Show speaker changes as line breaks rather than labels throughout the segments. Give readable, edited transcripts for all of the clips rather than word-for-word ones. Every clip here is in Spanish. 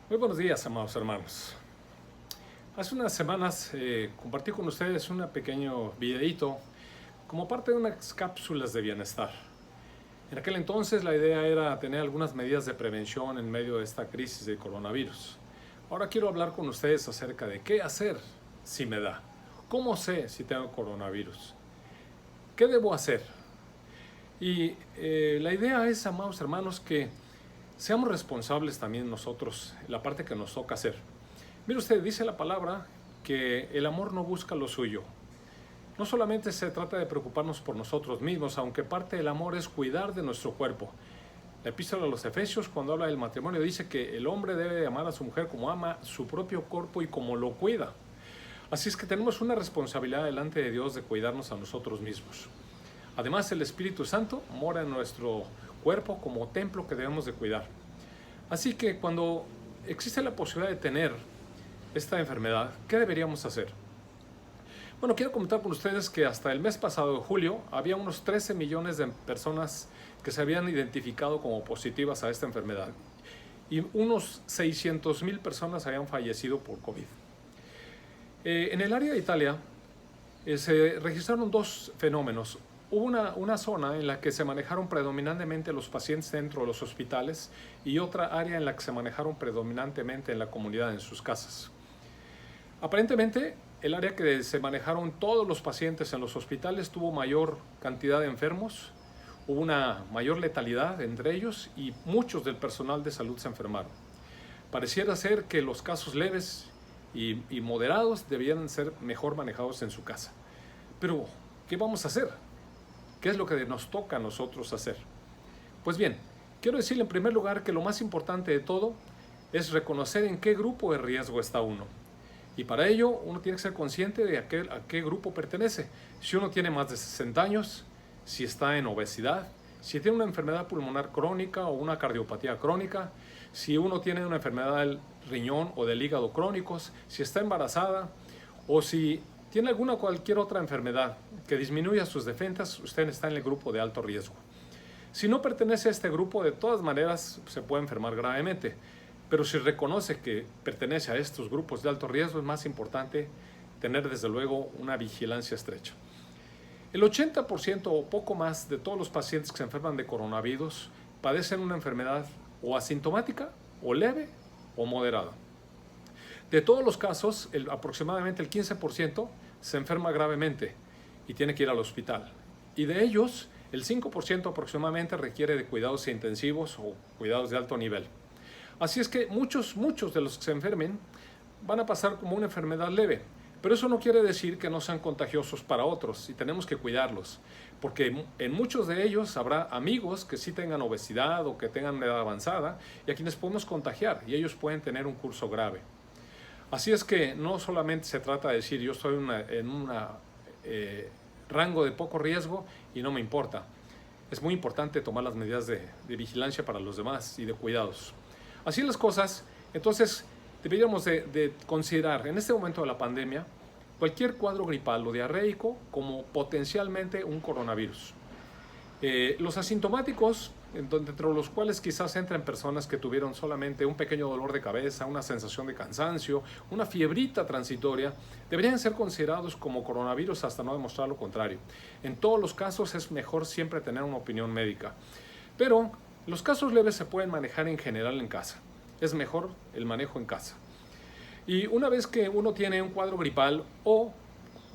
Muy buenos días, amados hermanos. Hace unas semanas compartí con ustedes un pequeño videito como parte de unas cápsulas de bienestar. En aquel entonces la idea era tener algunas medidas de prevención en medio de esta crisis de coronavirus. Ahora quiero hablar con ustedes acerca de qué hacer si me da. ¿Cómo sé si tengo coronavirus? ¿Qué debo hacer? Y la idea es, amados hermanos, que seamos responsables también nosotros, la parte que nos toca hacer. Mire usted, dice la palabra que el amor no busca lo suyo. No solamente se trata de preocuparnos por nosotros mismos, aunque parte del amor es cuidar de nuestro cuerpo. La epístola a los Efesios, cuando habla del matrimonio, dice que el hombre debe amar a su mujer como ama su propio cuerpo y como lo cuida. Así es que tenemos una responsabilidad delante de Dios de cuidarnos a nosotros mismos. Además, el Espíritu Santo mora en nuestro cuerpo como templo que debemos de cuidar. Así que cuando existe la posibilidad de tener esta enfermedad, ¿qué deberíamos hacer? Bueno, quiero comentar con ustedes que hasta el mes pasado, de julio, había unos 13 millones de personas que se habían identificado como positivas a esta enfermedad y unos 600,000 personas habían fallecido por COVID. En el área de Italia se registraron dos fenómenos. Hubo una zona en la que se manejaron predominantemente los pacientes dentro de los hospitales y otra área en la que se manejaron predominantemente en la comunidad, en sus casas. Aparentemente, el área que se manejaron todos los pacientes en los hospitales tuvo mayor cantidad de enfermos, hubo una mayor letalidad entre ellos y muchos del personal de salud se enfermaron. Pareciera ser que los casos leves y moderados debían ser mejor manejados en su casa. Pero, ¿qué vamos a hacer? ¿Qué es lo que nos toca a nosotros hacer? Pues bien, quiero decirle en primer lugar que lo más importante de todo es reconocer en qué grupo de riesgo está uno. Y para ello uno tiene que ser consciente de a qué grupo pertenece. Si uno tiene más de 60 años, si está en obesidad, si tiene una enfermedad pulmonar crónica o una cardiopatía crónica, si uno tiene una enfermedad del riñón o del hígado crónicos, si está embarazada o si tiene cualquier otra enfermedad que disminuya sus defensas, usted está en el grupo de alto riesgo. Si no pertenece a este grupo, de todas maneras se puede enfermar gravemente, pero si reconoce que pertenece a estos grupos de alto riesgo, es más importante tener desde luego una vigilancia estrecha. El 80% o poco más de todos los pacientes que se enferman de coronavirus padecen una enfermedad o asintomática, o leve, o moderada. De todos los casos, aproximadamente el 15% se enferma gravemente y tiene que ir al hospital. Y de ellos, el 5% aproximadamente requiere de cuidados intensivos o cuidados de alto nivel. Así es que muchos de los que se enfermen van a pasar como una enfermedad leve. Pero eso no quiere decir que no sean contagiosos para otros y tenemos que cuidarlos. Porque en muchos de ellos habrá amigos que sí tengan obesidad o que tengan edad avanzada y a quienes podemos contagiar y ellos pueden tener un curso grave. Así es que no solamente se trata de decir yo estoy en un rango de poco riesgo y no me importa. Es muy importante tomar las medidas de vigilancia para los demás y de cuidados. Así las cosas, entonces deberíamos de considerar en este momento de la pandemia cualquier cuadro gripal o diarreico como potencialmente un coronavirus. Los asintomáticos, entre los cuales quizás entran personas que tuvieron solamente un pequeño dolor de cabeza, una sensación de cansancio, una fiebrita transitoria, deberían ser considerados como coronavirus hasta no demostrar lo contrario. En todos los casos es mejor siempre tener una opinión médica. Pero los casos leves se pueden manejar en general en casa. Es mejor el manejo en casa. Y una vez que uno tiene un cuadro gripal o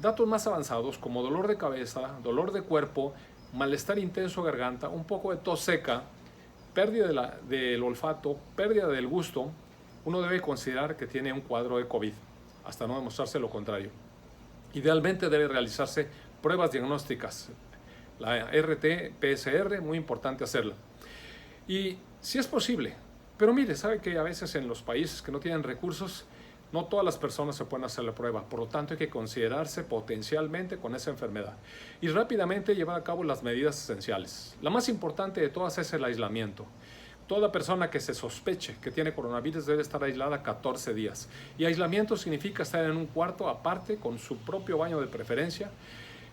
datos más avanzados como dolor de cabeza, dolor de cuerpo, malestar intenso de garganta, un poco de tos seca, pérdida del olfato, pérdida del gusto, uno debe considerar que tiene un cuadro de COVID, hasta no demostrarse lo contrario. Idealmente debe realizarse pruebas diagnósticas, la RT-PCR, muy importante hacerla. Y si es posible, pero mire, sabe que a veces en los países que no tienen recursos, no todas las personas se pueden hacer la prueba, por lo tanto hay que considerarse potencialmente con esa enfermedad y rápidamente llevar a cabo las medidas esenciales. La más importante de todas es el aislamiento. Toda persona que se sospeche que tiene coronavirus debe estar aislada 14 días. Y aislamiento significa estar en un cuarto aparte, con su propio baño de preferencia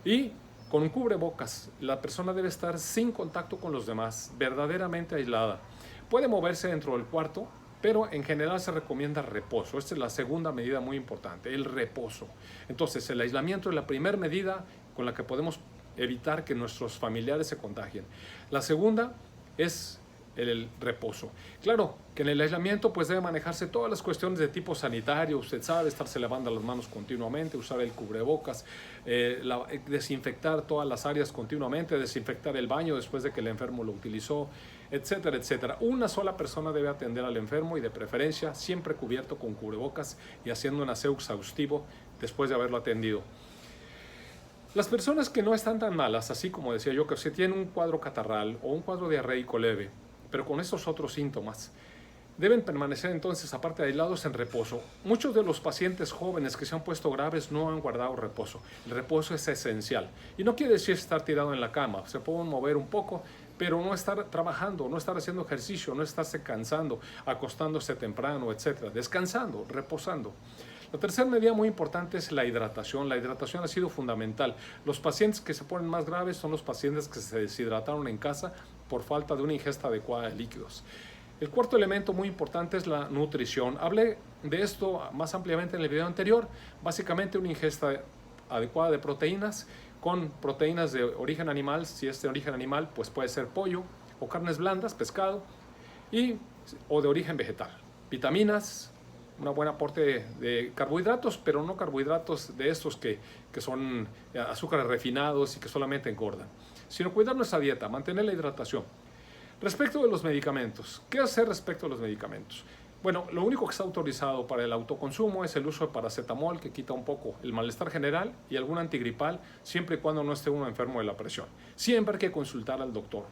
y con un cubrebocas. La persona debe estar sin contacto con los demás, verdaderamente aislada. Puede moverse dentro del cuarto, pero en general se recomienda reposo. Esta es la segunda medida muy importante, el reposo. Entonces, el aislamiento es la primera medida con la que podemos evitar que nuestros familiares se contagien. La segunda es el reposo. Claro que en el aislamiento pues debe manejarse todas las cuestiones de tipo sanitario, usted sabe, estarse lavando las manos continuamente, usar el cubrebocas, desinfectar todas las áreas continuamente, desinfectar el baño después de que el enfermo lo utilizó, etcétera, etcétera. Una sola persona debe atender al enfermo y de preferencia siempre cubierto con cubrebocas y haciendo un aseo exhaustivo después de haberlo atendido. Las personas que no están tan malas, así como decía yo, que se tienen un cuadro catarral o un cuadro diarreico leve, pero con estos otros síntomas, deben permanecer entonces, aparte de aislados, en reposo. Muchos de los pacientes jóvenes que se han puesto graves no han guardado reposo. El reposo es esencial. Y no quiere decir estar tirado en la cama. Se pueden mover un poco, pero no estar trabajando, no estar haciendo ejercicio, no estarse cansando, acostándose temprano, etc. Descansando, reposando. La tercera medida muy importante es la hidratación. La hidratación ha sido fundamental. Los pacientes que se ponen más graves son los pacientes que se deshidrataron en casa por falta de una ingesta adecuada de líquidos. El cuarto elemento muy importante es la nutrición. Hablé de esto más ampliamente en el video anterior. Básicamente una ingesta adecuada de proteínas, con proteínas de origen animal. Si es de origen animal, pues puede ser pollo o carnes blandas, pescado, o de origen vegetal. Vitaminas, un buen aporte de carbohidratos, pero no carbohidratos de estos que son azúcares refinados y que solamente engordan, sino cuidar nuestra dieta, mantener la hidratación. Respecto de los medicamentos, ¿qué hacer respecto a los medicamentos? Bueno, lo único que está autorizado para el autoconsumo es el uso de paracetamol, que quita un poco el malestar general, y algún antigripal, siempre y cuando no esté uno enfermo de la presión. Siempre hay que consultar al doctor.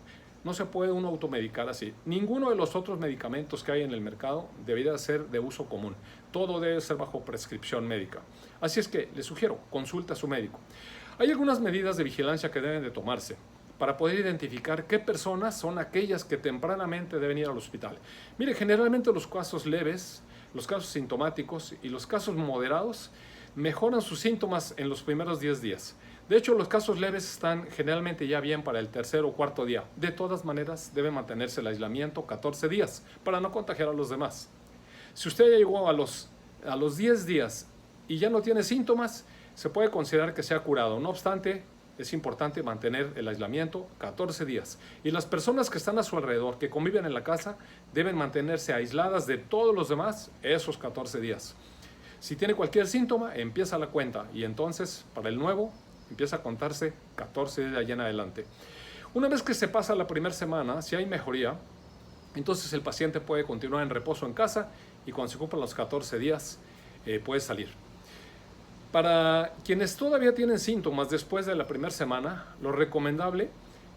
No se puede uno automedicar así. Ninguno de los otros medicamentos que hay en el mercado debería ser de uso común. Todo debe ser bajo prescripción médica. Así es que les sugiero, consulte a su médico. Hay algunas medidas de vigilancia que deben de tomarse para poder identificar qué personas son aquellas que tempranamente deben ir al hospital. Mire, generalmente los casos leves, los casos sintomáticos y los casos moderados mejoran sus síntomas en los primeros 10 días. De hecho, los casos leves están generalmente ya bien para el tercer o cuarto día. De todas maneras, debe mantenerse el aislamiento 14 días para no contagiar a los demás. Si usted ya llegó a los 10 días y ya no tiene síntomas, se puede considerar que se ha curado. No obstante, es importante mantener el aislamiento 14 días. Y las personas que están a su alrededor, que conviven en la casa, deben mantenerse aisladas de todos los demás esos 14 días. Si tiene cualquier síntoma, empieza la cuenta y entonces, para el nuevo, empieza a contarse 14 días de allá en adelante. Una vez que se pasa la primera semana, si hay mejoría, entonces el paciente puede continuar en reposo en casa y cuando se cumplan los 14 días puede salir. Para quienes todavía tienen síntomas después de la primera semana, lo recomendable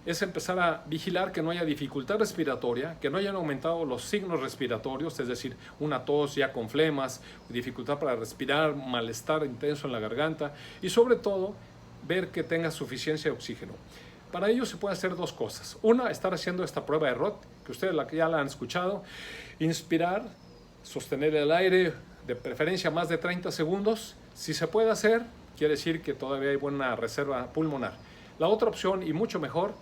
es empezar a vigilar que no haya dificultad respiratoria, que no hayan aumentado los signos respiratorios, es decir, una tos ya con flemas, dificultad para respirar, malestar intenso en la garganta y sobre todo ver que tenga suficiencia de oxígeno. Para ello se pueden hacer dos cosas. Una, estar haciendo esta prueba de ROT, que ustedes ya la han escuchado. Inspirar, sostener el aire, de preferencia más de 30 segundos. Si se puede hacer, quiere decir que todavía hay buena reserva pulmonar. La otra opción, y mucho mejor,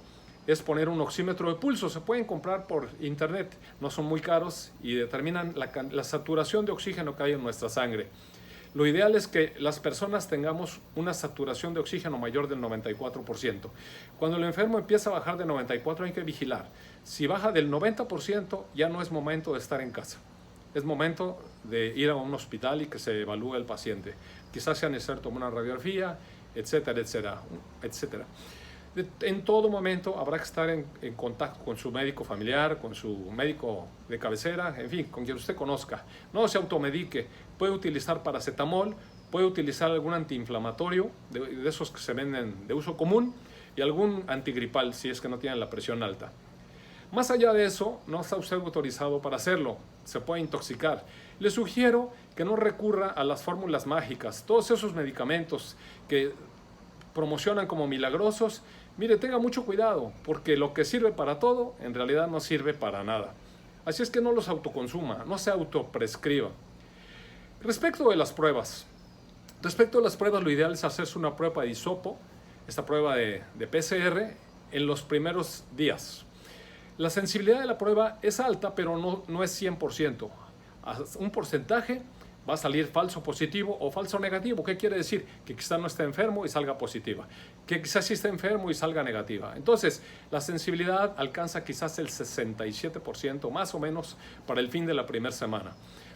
es poner un oxímetro de pulso. Se pueden comprar por internet, no son muy caros y determinan la saturación de oxígeno que hay en nuestra sangre. Lo ideal es que las personas tengamos una saturación de oxígeno mayor del 94%. Cuando el enfermo empieza a bajar de 94% hay que vigilar. Si baja del 90% ya no es momento de estar en casa. Es momento de ir a un hospital y que se evalúe el paciente. Quizás sea necesario tomar una radiografía, etcétera, etcétera, etcétera. En todo momento habrá que estar en contacto con su médico familiar, con su médico de cabecera, en fin, con quien usted conozca. No se automedique, puede utilizar paracetamol, puede utilizar algún antiinflamatorio, de esos que se venden de uso común, y algún antigripal si es que no tiene la presión alta. Más allá de eso, no está usted autorizado para hacerlo, se puede intoxicar. Le sugiero que no recurra a las fórmulas mágicas, todos esos medicamentos que promocionan como milagrosos. Mire, tenga mucho cuidado, porque lo que sirve para todo, en realidad no sirve para nada. Así es que no los autoconsuma, no se autoprescriba. Respecto de las pruebas, lo ideal es hacerse una prueba de hisopo, esta prueba de PCR, en los primeros días. La sensibilidad de la prueba es alta, pero no es 100%. un porcentaje va a salir falso positivo o falso negativo. ¿Qué quiere decir? Que quizá no esté enfermo y salga positiva, que quizás sí esté enfermo y salga negativa. Entonces, la sensibilidad alcanza quizás el 67% más o menos para el fin de la primera semana.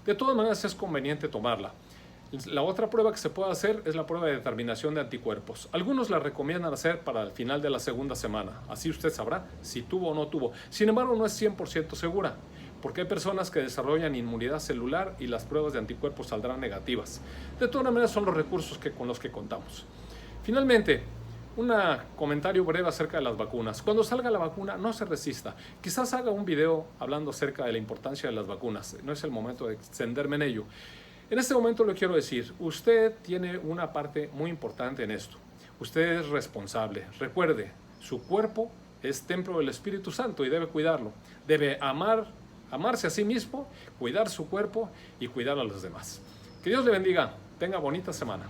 De todas maneras, es conveniente tomarla. La otra prueba que se puede hacer es la prueba de determinación de anticuerpos. Algunos la recomiendan hacer para el final de la segunda semana. Así usted sabrá si tuvo o no tuvo. Sin embargo, no es 100% segura, porque hay personas que desarrollan inmunidad celular y las pruebas de anticuerpos saldrán negativas. De todas maneras, son los recursos con los que contamos. Finalmente, un comentario breve acerca de las vacunas. Cuando salga la vacuna, no se resista. Quizás haga un video hablando acerca de la importancia de las vacunas. No es el momento de extenderme en ello. En este momento le quiero decir, usted tiene una parte muy importante en esto. Usted es responsable. Recuerde, su cuerpo es templo del Espíritu Santo y debe cuidarlo. Debe amarse a sí mismo, cuidar su cuerpo y cuidar a los demás. Que Dios le bendiga. Tenga bonita semana.